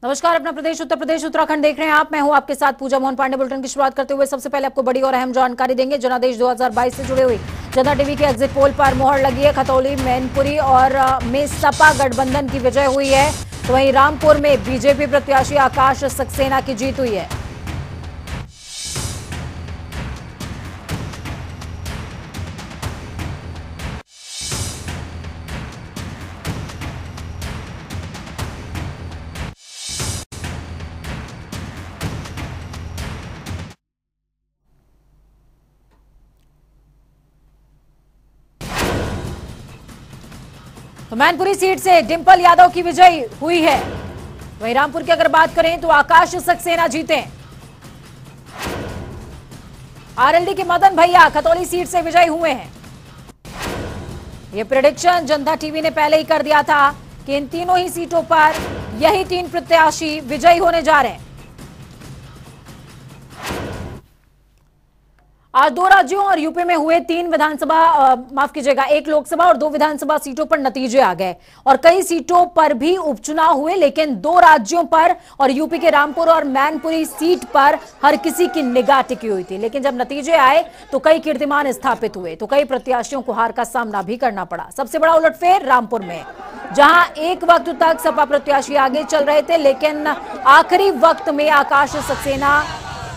नमस्कार, अपना प्रदेश उत्तर प्रदेश उत्तराखंड देख रहे हैं आप। मैं हूं आपके साथ पूजा मोहन पांडे। बुलेटिन की शुरुआत करते हुए सबसे पहले आपको बड़ी और अहम जानकारी देंगे। जनादेश 2022 से जुड़े हुई जनता टीवी के एग्जिट पोल पर मोहर लगी है। खतौली, मैनपुरी और में सपा गठबंधन की विजय हुई है, तो वहीं रामपुर में बीजेपी प्रत्याशी आकाश सक्सेना की जीत हुई है। तो मैनपुरी सीट से डिंपल यादव की विजय हुई है। वहीं रामपुर की अगर बात करें तो आकाश सक्सेना जीते। आरएलडी के मदन भैया खतौली सीट से विजयी हुए हैं। यह प्रेडिक्शन जनता टीवी ने पहले ही कर दिया था कि इन तीनों ही सीटों पर यही तीन प्रत्याशी विजयी होने जा रहे हैं। आज दो राज्यों और यूपी में हुए एक लोकसभा और दो विधानसभा सीटों पर नतीजे आ गए और कई सीटों पर भी उपचुनाव हुए, लेकिन दो राज्यों पर और यूपी के रामपुर और मैनपुरी सीट पर हर किसी की निगाह टिकी हुई थी। लेकिन जब नतीजे आए तो कई कीर्तिमान स्थापित हुए, तो कई प्रत्याशियों को हार का सामना भी करना पड़ा। सबसे बड़ा उलटफेर रामपुर में, जहां एक वक्त तक सपा प्रत्याशी आगे चल रहे थे, लेकिन आखिरी वक्त में आकाश सक्सेना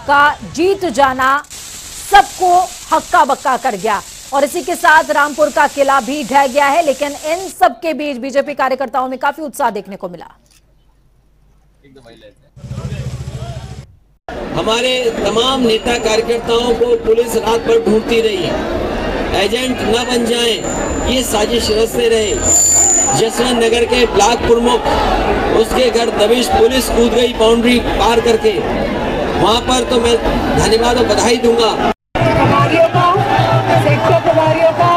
का जीत जाना सबको हक्का बक्का कर गया और इसी के साथ रामपुर का किला भी ढह गया है। लेकिन इन सब के बीच बीजेपी कार्यकर्ताओं में काफी उत्साह देखने को मिला। हमारे तमाम नेता कार्यकर्ताओं को पुलिस रात भर ढूंढती रही, एजेंट न बन जाएं, ये साजिश रचते रहे। जसवंत नगर के ब्लॉक प्रमुख, उसके घर दबिश पुलिस कूद गई बाउंड्री पार करके। वहां पर तो मैं धन्यवाद और बधाई दूंगा प्रभारियों का, सेक्टर प्रभारियों का,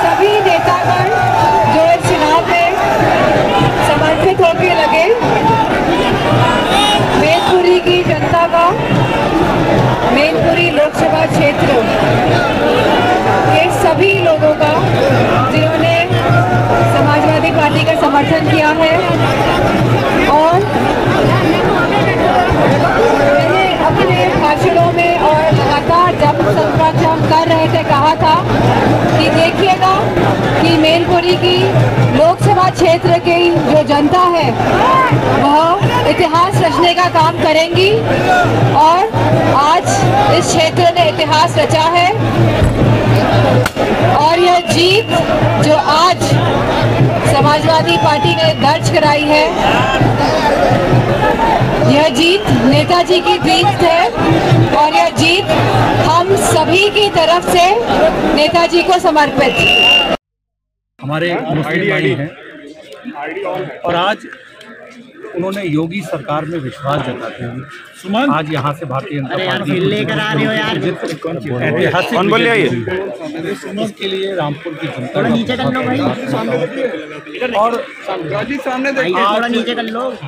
सभी नेतागण जो इस चुनाव में समर्पित होकर लगे, मैनपुरी की जनता का, मैनपुरी लोकसभा क्षेत्र के सभी लोगों का जिन्होंने समाजवादी पार्टी का समर्थन किया है और अपने भाषणों में और लगातार जब संप्राचार कर रहे थे कहा था कि देखिएगा कि मैनपुरी की लोकसभा क्षेत्र की जो जनता है वह इतिहास रचने का काम करेंगी और आज इस क्षेत्र ने इतिहास रचा है। और यह जीत जो आज समाजवादी पार्टी ने दर्ज कराई है, यह जीत नेताजी की जीत है और यह जीत हम सभी की तरफ से नेताजी को समर्पित। हमारे मुस्लिम भाई हैं और आज उन्होंने योगी सरकार में विश्वास जताते हुए आज यहाँ से भारतीय जनता पार्टी लेकर आ रहे हो यार, ऐतिहासिक इसके लिए रामपुर की जनता और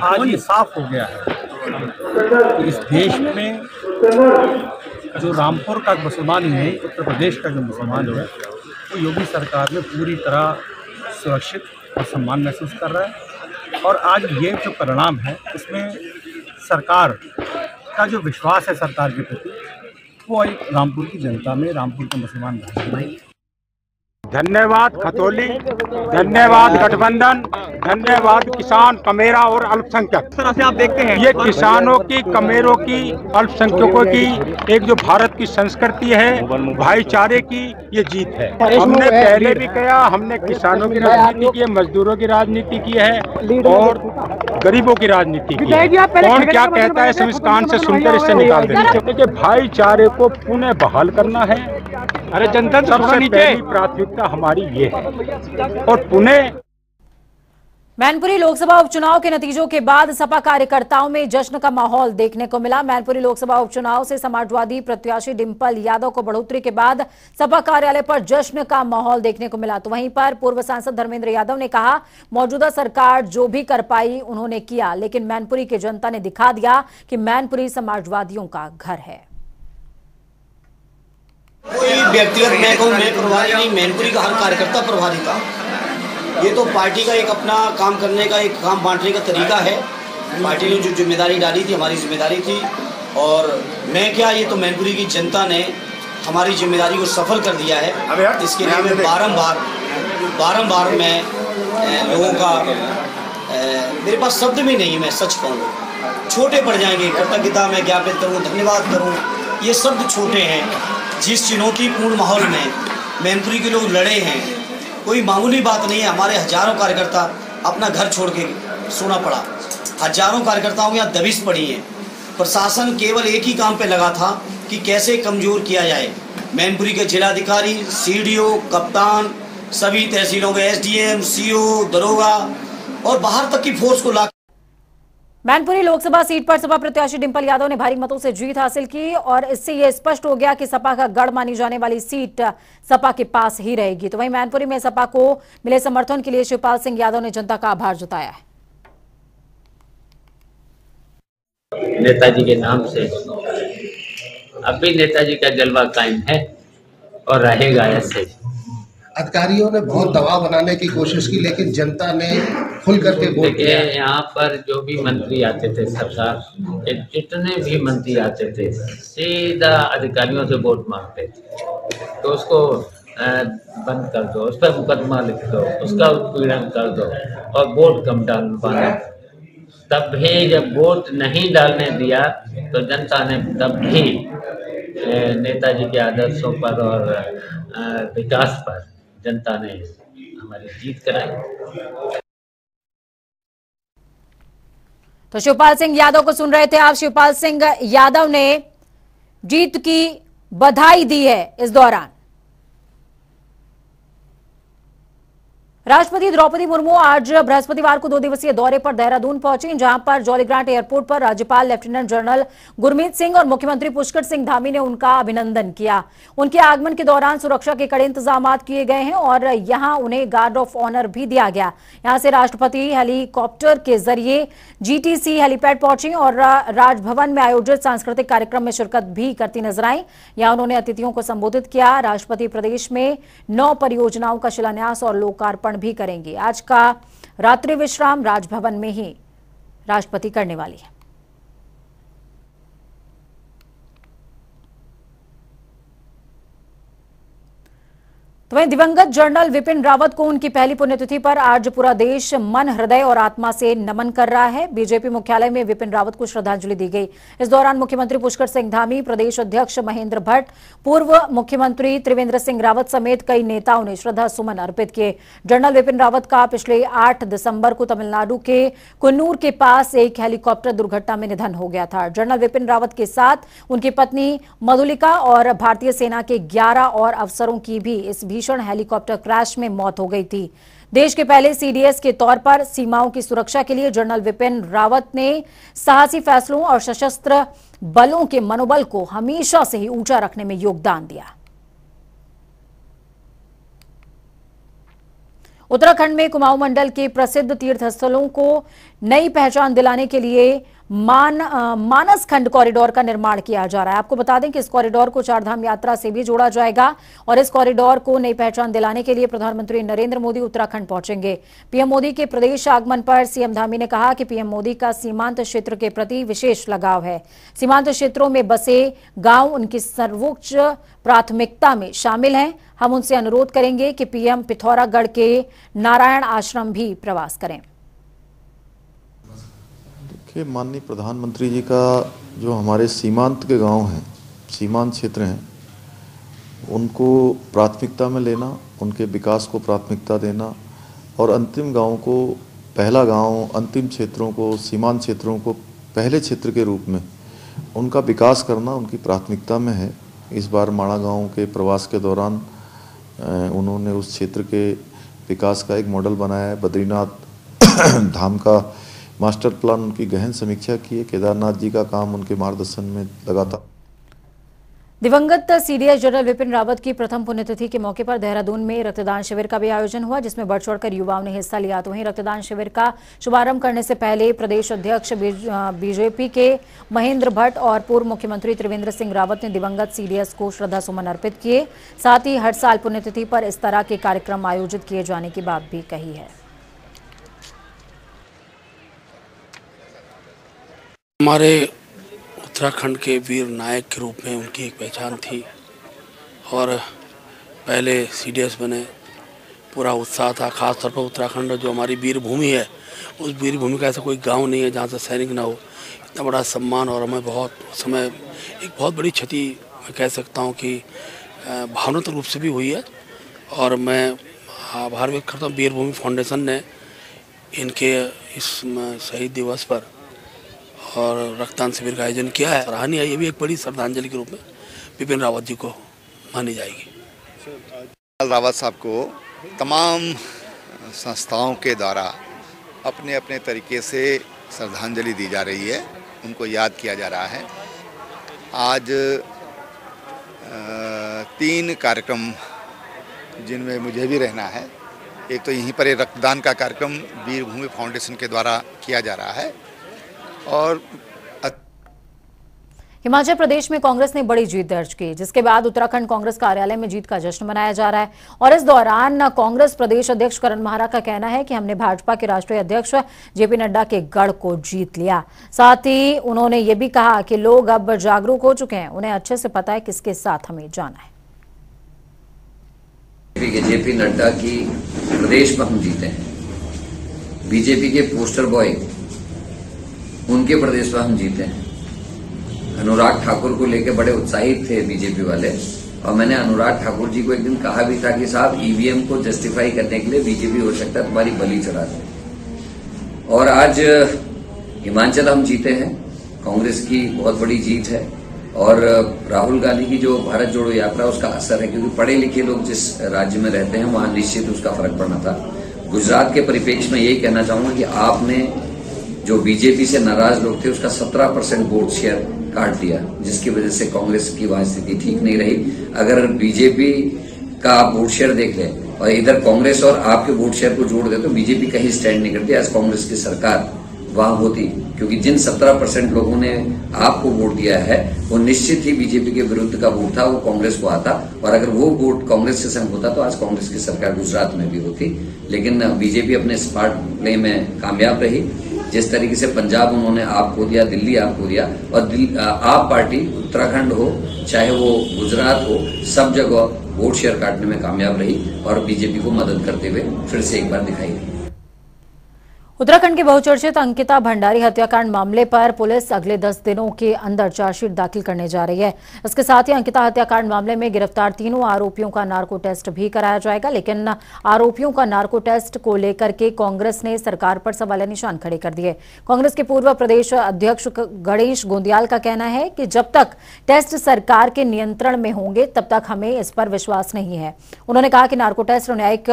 आज ये साफ हो गया है कि इस देश में जो रामपुर का मुसलमान ही नहीं, उत्तर प्रदेश का जो मुसलमान है वो योगी सरकार में पूरी तरह सुरक्षित और सम्मान महसूस कर रहा है। और आज ये जो परिणाम है इसमें सरकार का जो विश्वास है सरकार के प्रति, वो एक रामपुर की जनता में, रामपुर के मुसलमान भाई। धन्यवाद खतौली, धन्यवाद गठबंधन, धन्यवाद किसान, कमेरा और अल्पसंख्यक। किस तरह से आप देखते हैं ये किसानों की, कमेरों की, अल्पसंख्यकों की एक जो भारत की संस्कृति है, भाईचारे की ये जीत है। हमने पहले भी कहा, हमने किसानों की राजनीति की है, मजदूरों की राजनीति की है और गरीबों की राजनीति की है। कौन क्या कहता है सब इस कान से सुनकर इससे निकाल देते। देखिए भाईचारे को पुनः बहाल करना है, अरे जनता सबसे पहली प्राथमिकता हमारी ये है। और पुणे मैनपुरी लोकसभा उपचुनाव के नतीजों के बाद सपा कार्यकर्ताओं में जश्न का माहौल देखने को मिला। मैनपुरी लोकसभा उपचुनाव से समाजवादी प्रत्याशी डिंपल यादव को बढ़ोतरी के बाद सपा कार्यालय पर जश्न का माहौल देखने को मिला। तो वहीं पर पूर्व सांसद धर्मेंद्र यादव ने कहा, मौजूदा सरकार जो भी कर पाई उन्होंने किया, लेकिन मैनपुरी की जनता ने दिखा दिया कि मैनपुरी समाजवादियों का घर है। कोई व्यक्तिगत मैं कहूँ, मैं प्रभारी नहीं, मैनपुरी का हर कार्यकर्ता प्रभारी था ये तो पार्टी का एक अपना काम करने का, एक काम बांटने का तरीका है। पार्टी ने जो जिम्मेदारी डाली थी, हमारी जिम्मेदारी थी, और मैं क्या, ये तो मैनपुरी की जनता ने हमारी जिम्मेदारी को सफल कर दिया है। इसके लिए मैं बारंबार मैं लोगों का, मेरे पास शब्द भी नहीं, मैं सच कहूँ छोटे पड़ जाएंगे। कृतज्ञता मैं ज्ञापित करूँ, धन्यवाद करूँ, ये शब्द छोटे हैं। जिस चुनौतीपूर्ण माहौल में मैनपुरी के लोग लड़े हैं, कोई मामूली बात नहीं है। हमारे हजारों कार्यकर्ता अपना घर छोड़ के सोना पड़ा, हजारों कार्यकर्ताओं के यहाँ दबिश पड़ी है। प्रशासन केवल एक ही काम पे लगा था कि कैसे कमज़ोर किया जाए। मैनपुरी के जिलाधिकारी, सीडीओ, कप्तान, सभी तहसीलों के एसडीएम, सीओ, दरोगा और बाहर तक की फोर्स को ला। मैनपुरी लोकसभा सीट पर सपा प्रत्याशी डिंपल यादव ने भारी मतों से जीत हासिल की और इससे यह स्पष्ट हो गया कि सपा का गढ़ मानी जाने वाली सीट सपा के पास ही रहेगी। तो वहीं मैनपुरी में सपा को मिले समर्थन के लिए शिवपाल सिंह यादव ने जनता का आभार जताया है। नेताजी के नाम से अब भी नेताजी का जलवा कायम है और रहेगा ऐसे। अधिकारियों ने बहुत दबाव बनाने की कोशिश की, लेकिन जनता ने खुल करके वोट दिया। यहाँ पर जो भी मंत्री आते थे, सरकार के जितने भी मंत्री आते थे, सीधा अधिकारियों से वोट मांगते थे। तो उसको बंद कर दो, उस पर मुकदमा लिख दो, उसका उत्पीड़न कर दो और वोट कम डालवाना। तब भी जब वोट नहीं डालने दिया तो जनता ने तब भी नेताजी के आदर्शों पर और विकास पर जनता ने हमारी जीत कराई। तो शिवपाल सिंह यादव को सुन रहे थे आप। शिवपाल सिंह यादव ने जीत की बधाई दी है। इस दौरान राष्ट्रपति द्रौपदी मुर्मू आज बृहस्पतिवार को 2 दिवसीय दौरे पर देहरादून पहुंची, जहां पर जौलीग्रांट एयरपोर्ट पर राज्यपाल लेफ्टिनेंट जनरल गुरमीत सिंह और मुख्यमंत्री पुष्कर सिंह धामी ने उनका अभिनंदन किया। उनके आगमन के दौरान सुरक्षा के कड़े इंतजाम किए गए हैं और यहां उन्हें गार्ड ऑफ ऑनर भी दिया गया। यहां से राष्ट्रपति हेलीकॉप्टर के जरिए जीटीसी हेलीपैड पहुंची और राजभवन में आयोजित सांस्कृतिक कार्यक्रम में शिरकत भी करती नजर आई। यहां उन्होंने अतिथियों को संबोधित किया। राष्ट्रपति प्रदेश में 9 परियोजनाओं का शिलान्यास और लोकार्पण भी करेंगे। आज का रात्रि विश्राम राजभवन में ही राष्ट्रपति करने वाली है। तो वहीं दिवंगत जनरल विपिन रावत को उनकी पहली पुण्यतिथि पर आज पूरा देश मन, हृदय और आत्मा से नमन कर रहा है। बीजेपी मुख्यालय में विपिन रावत को श्रद्धांजलि दी गई। इस दौरान मुख्यमंत्री पुष्कर सिंह धामी, प्रदेश अध्यक्ष महेंद्र भट्ट, पूर्व मुख्यमंत्री त्रिवेंद्र सिंह रावत समेत कई नेताओं ने श्रद्धा सुमन अर्पित किए। जनरल विपिन रावत का पिछले 8 दिसंबर को तमिलनाडु के कुन्नूर के पास एक हेलीकॉप्टर दुर्घटना में निधन हो गया था। जनरल विपिन रावत के साथ उनकी पत्नी मधुलिका और भारतीय सेना के 11 और अफसरों की भी इस भीषण हेलीकॉप्टर क्रैश में मौत हो गई थी। देश के पहले सीडीएस के तौर पर सीमाओं की सुरक्षा के लिए जनरल विपिन रावत ने साहसी फैसलों और सशस्त्र बलों के मनोबल को हमेशा से ही ऊंचा रखने में योगदान दिया। उत्तराखंड में कुमाऊं मंडल के प्रसिद्ध तीर्थस्थलों को नई पहचान दिलाने के लिए मानस खंड कॉरिडोर का निर्माण किया जा रहा है। आपको बता दें कि इस कॉरिडोर को चारधाम यात्रा से भी जोड़ा जाएगा और इस कॉरिडोर को नई पहचान दिलाने के लिए प्रधानमंत्री नरेंद्र मोदी उत्तराखंड पहुंचेंगे। पीएम मोदी के प्रदेश आगमन पर सीएम धामी ने कहा कि पीएम मोदी का सीमांत क्षेत्र के प्रति विशेष लगाव है। सीमांत क्षेत्रों में बसे गांव उनकी सर्वोच्च प्राथमिकता में शामिल हैं। हम उनसे अनुरोध करेंगे कि पीएम पिथौरागढ़ के नारायण आश्रम भी प्रवास करें। माननीय प्रधानमंत्री जी का जो हमारे सीमांत के गांव हैं, सीमांत क्षेत्र हैं, उनको प्राथमिकता में लेना, उनके विकास को प्राथमिकता देना और अंतिम गांव को पहला गांव, अंतिम क्षेत्रों को, सीमांत क्षेत्रों को पहले क्षेत्र के रूप में उनका विकास करना उनकी प्राथमिकता में है। इस बार माणा गांव के प्रवास के दौरान उन्होंने उस क्षेत्र के विकास का एक मॉडल बनाया है। बद्रीनाथ धाम का मास्टर प्लान उनकी गहन समीक्षा की है। केदारनाथ जी का काम उनके मार्गदर्शन में लगातार। दिवंगत सीडीएस जनरल विपिन रावत की प्रथम पुण्यतिथि के मौके पर देहरादून में रक्तदान शिविर का भी आयोजन हुआ, जिसमें बढ़ चढ़कर युवाओं ने हिस्सा लिया। तो वहीं रक्तदान शिविर का शुभारंभ करने से पहले प्रदेश अध्यक्ष बीजेपी के महेंद्र भट्ट और पूर्व मुख्यमंत्री त्रिवेंद्र सिंह रावत ने दिवंगत सीडीएस को श्रद्धासुमन अर्पित किए। साथ ही हर साल पुण्यतिथि पर इस तरह के कार्यक्रम आयोजित किए जाने की बात भी कही है। हमारे उत्तराखंड के वीर नायक के रूप में उनकी एक पहचान थी और पहले सीडीएस बने, पूरा उत्साह था। खासतौर पर उत्तराखंड जो हमारी वीर भूमि है, उस वीर भूमि का ऐसा कोई गांव नहीं है जहां से सैनिक ना हो। इतना बड़ा सम्मान और हमें बहुत उस समय एक बहुत बड़ी क्षति मैं कह सकता हूं कि भावनात्मक रूप से भी हुई है। और मैं आभार व्यक्त करता हूँ वीर भूमि फाउंडेशन ने इनके इस शहीद दिवस पर और रक्तदान शिविर का आयोजन किया है। सराहनीय है, ये भी एक बड़ी श्रद्धांजलि के रूप में विपिन रावत जी को मानी जाएगी। रावत साहब को तमाम संस्थाओं के द्वारा अपने अपने तरीके से श्रद्धांजलि दी जा रही है, उनको याद किया जा रहा है। आज 3 कार्यक्रम जिनमें मुझे भी रहना है। एक तो यहीं पर रक्तदान का कार्यक्रम वीर भूमि फाउंडेशन के द्वारा किया जा रहा है और हिमाचल प्रदेश में कांग्रेस ने बड़ी जीत दर्ज की, जिसके बाद उत्तराखंड कांग्रेस कार्यालय में जीत का जश्न मनाया जा रहा है। और इस दौरान कांग्रेस प्रदेश अध्यक्ष करण माहरा का कहना है कि हमने भाजपा के राष्ट्रीय अध्यक्ष जेपी नड्डा के गढ़ को जीत लिया। साथ ही उन्होंने ये भी कहा कि लोग अब जागरूक हो चुके हैं, उन्हें अच्छे से पता है किसके साथ हमें जाना है। जेपी नड्डा की प्रदेश में हम जीते हैं, बीजेपी के पोस्टर बॉय उनके प्रदेश में हम जीते हैं। अनुराग ठाकुर को लेकर बड़े उत्साहित थे बीजेपी वाले, और मैंने अनुराग ठाकुर जी को एक दिन कहा भी था कि साहब ईवीएम को जस्टिफाई करने के लिए बीजेपी हो सकता है तुम्हारी बलि चढ़ा दे। और आज हिमाचल हम जीते हैं, कांग्रेस की बहुत बड़ी जीत है। और राहुल गांधी की जो भारत जोड़ो यात्रा उसका असर है, क्योंकि पढ़े लिखे लोग जिस राज्य में रहते हैं वहां निश्चित उसका फर्क पड़ना था। गुजरात के परिप्रेक्ष्य में यही कहना चाहूंगा कि आपने जो बीजेपी से नाराज लोग थे उसका 17% वोट शेयर काट दिया, जिसकी वजह से कांग्रेस की वहां स्थिति ठीक नहीं रही। अगर बीजेपी का आप वोट शेयर देख लें और इधर कांग्रेस और आपके वोट शेयर को जोड़ दे तो बीजेपी कहीं स्टैंड नहीं करती। आज कांग्रेस की सरकार वहां होती, क्योंकि जिन 17% लोगों ने आपको वोट दिया है वो निश्चित ही बीजेपी के विरुद्ध का वोट था, वो कांग्रेस को आता। और अगर वो वोट कांग्रेस के संग होता तो आज कांग्रेस की सरकार गुजरात में भी होती। लेकिन बीजेपी अपने स्मार्ट प्ले में कामयाब रही। जिस तरीके से पंजाब उन्होंने आपको दिया, दिल्ली आपको दिया, और आप पार्टी उत्तराखंड हो चाहे वो गुजरात हो, सब जगह वोट शेयर काटने में कामयाब रही और बीजेपी को मदद करते हुए फिर से एक बार दिखाई दी। उत्तराखंड के बहुचर्चित अंकिता भंडारी हत्याकांड मामले पर पुलिस अगले 10 दिनों के अंदर चार्जशीट दाखिल करने जा रही है। इसके साथ ही अंकिता हत्याकांड मामले में गिरफ्तार 3 आरोपियों का नार्को टेस्ट भी कराया जाएगा। लेकिन आरोपियों का नार्को टेस्ट को लेकर के कांग्रेस ने सरकार पर सवालिया निशान खड़े कर दिए। कांग्रेस के पूर्व प्रदेश अध्यक्ष गणेश गोंदियाल का कहना है कि जब तक टेस्ट सरकार के नियंत्रण में होंगे तब तक हमें इस पर विश्वास नहीं है। उन्होंने कहा कि नार्को टेस्ट न्यायिक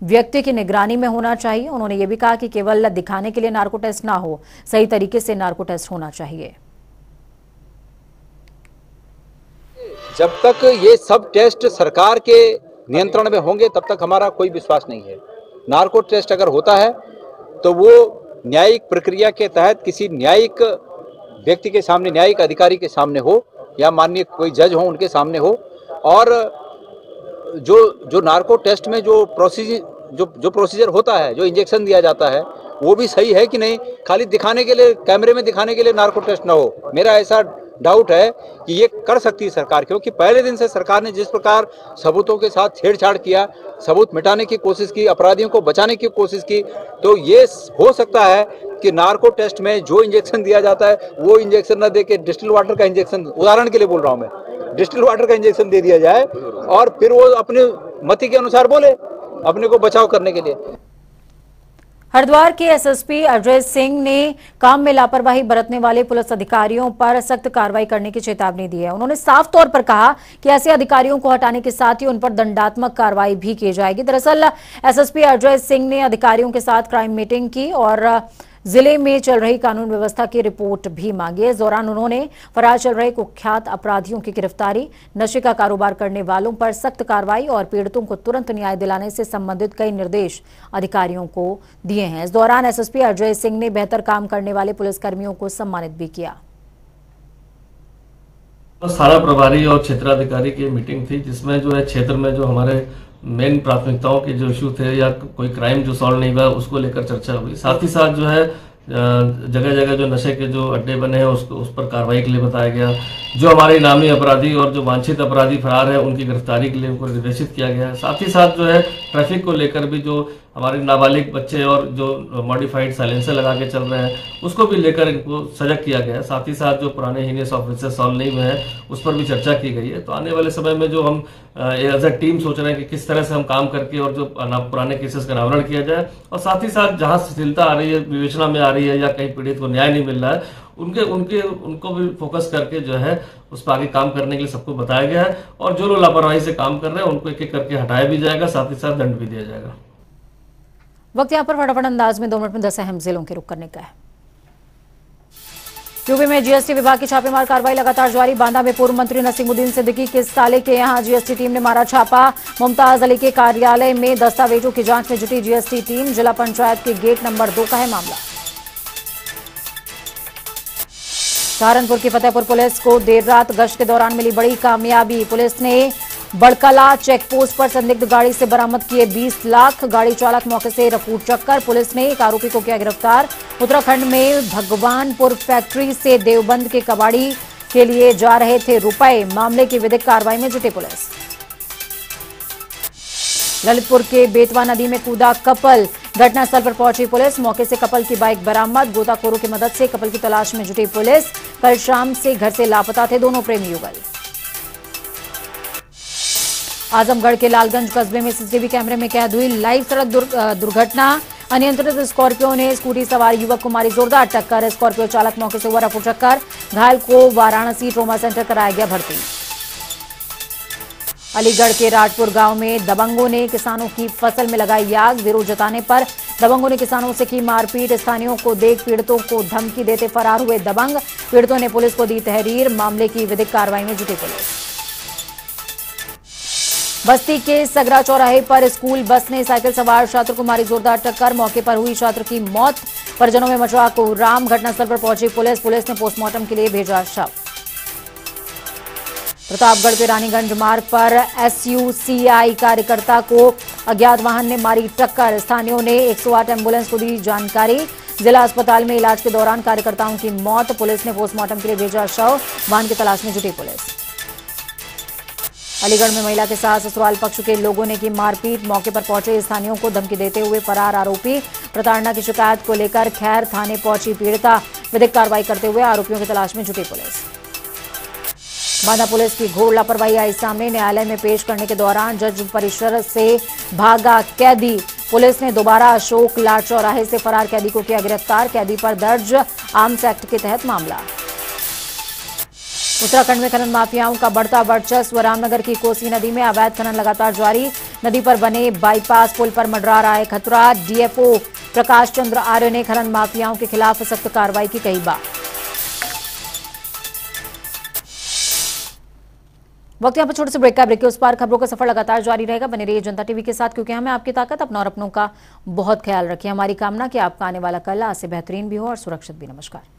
व्यक्ति की निगरानी में होना चाहिए। उन्होंने ये भी कहा कि केवल दिखाने के लिए नार्को टेस्ट ना हो, सही तरीके से नार्को टेस्ट होना चाहिए। जब तक ये सब टेस्ट सरकार के नियंत्रण में होंगे तब तक हमारा कोई विश्वास नहीं है। नार्को टेस्ट अगर होता है तो वो न्यायिक प्रक्रिया के तहत किसी न्यायिक व्यक्ति के सामने, न्यायिक अधिकारी के सामने हो या माननीय कोई जज हो उनके सामने हो। और जो नार्को टेस्ट में जो प्रोसीजर होता है, जो इंजेक्शन दिया जाता है, वो भी सही है कि नहीं। खाली दिखाने के लिए, कैमरे में दिखाने के लिए नार्को टेस्ट ना हो, मेरा ऐसा डाउट है कि ये कर सकती है सरकार। क्योंकि पहले दिन से सरकार ने जिस प्रकार सबूतों के साथ छेड़छाड़ किया, सबूत मिटाने की कोशिश की, अपराधियों को बचाने की कोशिश की, तो ये हो सकता है कि नार्को टेस्ट में जो इंजेक्शन दिया जाता है वो इंजेक्शन न दे के डिस्टिल वाटर का इंजेक्शन, उदाहरण के लिए बोल रहा हूँ मैं, डिस्टिल वाटर का इंजेक्शन दे दिया जाए और फिर वो अपने मति के अनुसार बोले अपने को बचाव करने के लिए। हरिद्वार के एसएसपी अजय सिंह ने काम में लापरवाही बरतने वाले पुलिस अधिकारियों पर सख्त कार्रवाई करने की चेतावनी दी है। उन्होंने साफ तौर पर कहा कि ऐसे अधिकारियों को हटाने के साथ ही उन पर दंडात्मक कार्रवाई भी की जाएगी। दरअसल एसएसपी अजय सिंह ने अधिकारियों के साथ क्राइम मीटिंग की और जिले में चल रही कानून व्यवस्था की रिपोर्ट भी मांगी। इस दौरान उन्होंने फरार चल रहे कुख्यात अपराधियों की गिरफ्तारी, नशे का कारोबार करने वालों पर सख्त कार्रवाई और पीड़ितों को तुरंत न्याय दिलाने से संबंधित कई निर्देश अधिकारियों को दिए हैं। इस दौरान एसएसपी अजय सिंह ने बेहतर काम करने वाले पुलिसकर्मियों को सम्मानित भी किया। थाना प्रभारी और क्षेत्राधिकारी की मीटिंग थी, जिसमें जो है क्षेत्र में जो हमारे मेन प्राथमिकताओं के जो इशू थे या कोई क्राइम जो सॉल्व नहीं हुआ उसको लेकर चर्चा हुई। साथ ही साथ जो है जगह जगह जो नशे के जो अड्डे बने हैं उसको उस पर कार्रवाई के लिए बताया गया। जो हमारे इनामी अपराधी और जो वांछित अपराधी फरार है उनकी गिरफ्तारी के लिए उनको निर्देशित किया गया है। साथ ही साथ जो है ट्रैफिक को लेकर भी जो हमारे नाबालिग बच्चे और जो मॉडिफाइड साइलेंसर लगा के चल रहे हैं उसको भी लेकर इनको सजग किया गया है। साथ ही साथ जो पुराने हीनियस ऑफेंसेस सॉल्व नहीं हुए हैं उस पर भी चर्चा की गई है। तो आने वाले समय में जो हम एज अ टीम सोच रहे हैं कि किस तरह से हम काम करके और जो पुराने केसेस का अनावरण किया जाए, और साथ ही साथ जहां शिथिलता आ रही है, विवेचना में आ रही है या कहीं पीड़ित को न्याय नहीं मिल रहा है, उनको भी फोकस करके जो है उस पर आगे काम करने के लिए सबको बताया गया है। और जो लोग लापरवाही से काम कर रहे हैं उनको एक एक करके हटाया भी जाएगा, साथ ही साथ दंड भी दिया जाएगा। वक्त यहाँ पर फटाफट अंदाज में 2 मिनट में 10 अहम जिलों के रुख करने का है। यूपी में जीएसटी विभाग की छापेमार कार्रवाई लगातार जारी। बांदा में पूर्व मंत्री नसीमुद्दीन सिद्दीकी के साले के यहां जीएसटी टीम ने मारा छापा। मुमताज अली के कार्यालय में दस्तावेजों की जांच में जुटी जीएसटी टीम। जिला पंचायत के गेट नंबर 2 का है मामला। सहारनपुर की फतेहपुर पुलिस को देर रात गश्त के दौरान मिली बड़ी कामयाबी। पुलिस ने बड़कला चेकपोस्ट पर संदिग्ध गाड़ी से बरामद किए 20 लाख। गाड़ी चालक मौके से रफू चक्कर। पुलिस ने एक आरोपी को किया गिरफ्तार। उत्तराखंड में भगवानपुर फैक्ट्री से देवबंद के कबाड़ी के लिए जा रहे थे रुपए। मामले की विधिक कार्रवाई में जुटी पुलिस। ललितपुर के बेतवा नदी में कूदा कपल। घटनास्थल पर पहुंची पुलिस। मौके से कपल की बाइक बरामद। गोताखोरों की मदद से कपल की तलाश में जुटी पुलिस। कल शाम से घर से लापता थे दोनों प्रेमी युगल। आजमगढ़ के लालगंज कस्बे में सीसीटीवी कैमरे में कैद हुई लाइव सड़क दुर्घटना। अनियंत्रित स्कॉर्पियो ने स्कूटी सवार युवक को मारी जोरदार टक्कर। स्कॉर्पियो चालक मौके से हुआ रफू चक्कर। घायल को वाराणसी ट्रॉमा सेंटर कराया गया भर्ती। अलीगढ़ के राजपुर गांव में दबंगों ने किसानों की फसल में लगाई आग। विरोध जताने पर दबंगों ने किसानों से की मारपीट। स्थानीयों को देख पीड़ितों को धमकी देते फरार हुए दबंग। पीड़ितों ने पुलिस को दी तहरीर। मामले की विधिक कार्रवाई में जुटी पुलिस। बस्ती के सगरा चौराहे पर स्कूल बस ने साइकिल सवार छात्र को मारी जोरदार टक्कर। मौके पर हुई छात्र की मौत। परिजनों में मचा कोहराम। घटनास्थल पर पहुंची पुलिस। पुलिस ने पोस्टमार्टम के लिए भेजा शव। प्रतापगढ़ के रानीगंज मार्ग पर एसयूसीआई कार्यकर्ता को अज्ञात वाहन ने मारी टक्कर। स्थानीयों ने 108 एम्बुलेंस को दी जानकारी। जिला अस्पताल में इलाज के दौरान कार्यकर्ताओं की मौत। पुलिस ने पोस्टमार्टम के लिए भेजा शव। वाहन की तलाश में जुटी पुलिस। अलीगढ़ में महिला के साथ ससुराल पक्ष के लोगों ने की मारपीट। मौके पर पहुंचे स्थानीयों को धमकी देते हुए फरार आरोपी। प्रताड़ना की शिकायत को लेकर खैर थाने पहुंची पीड़िता। विधिक कार्रवाई करते हुए आरोपियों की तलाश में जुटी पुलिस। बांदा पुलिस की घोर लापरवाही आई सामने। न्यायालय में पेश करने के दौरान जज परिसर से भागा कैदी। पुलिस ने दोबारा अशोक लाट चौराहे से फरार कैदी को किया गिरफ्तार। कैदी पर दर्ज आर्म्स एक्ट के तहत मामला। उत्तराखंड में खनन माफियाओं का बढ़ता वर्चस्व। रामनगर की कोसी नदी में अवैध खनन लगातार जारी। नदी पर बने बाईपास पुल पर मंडरा रहा है खतरा। डीएफओ प्रकाश चंद्र आर्य ने खनन माफियाओं के खिलाफ सख्त कार्रवाई की कही बात। वक्त यहाँ पर छोटे से ब्रेक का। ब्रेक के उस पार खबरों का सफर लगातार जारी रहेगा। बने रहिए जनता टीवी के साथ, क्योंकि हमें आपकी ताकत अपना और अपनों का बहुत ख्याल रखिए। हमारी कामना कि आपका आने वाला कल आज से बेहतरीन भी हो और सुरक्षित भी। नमस्कार।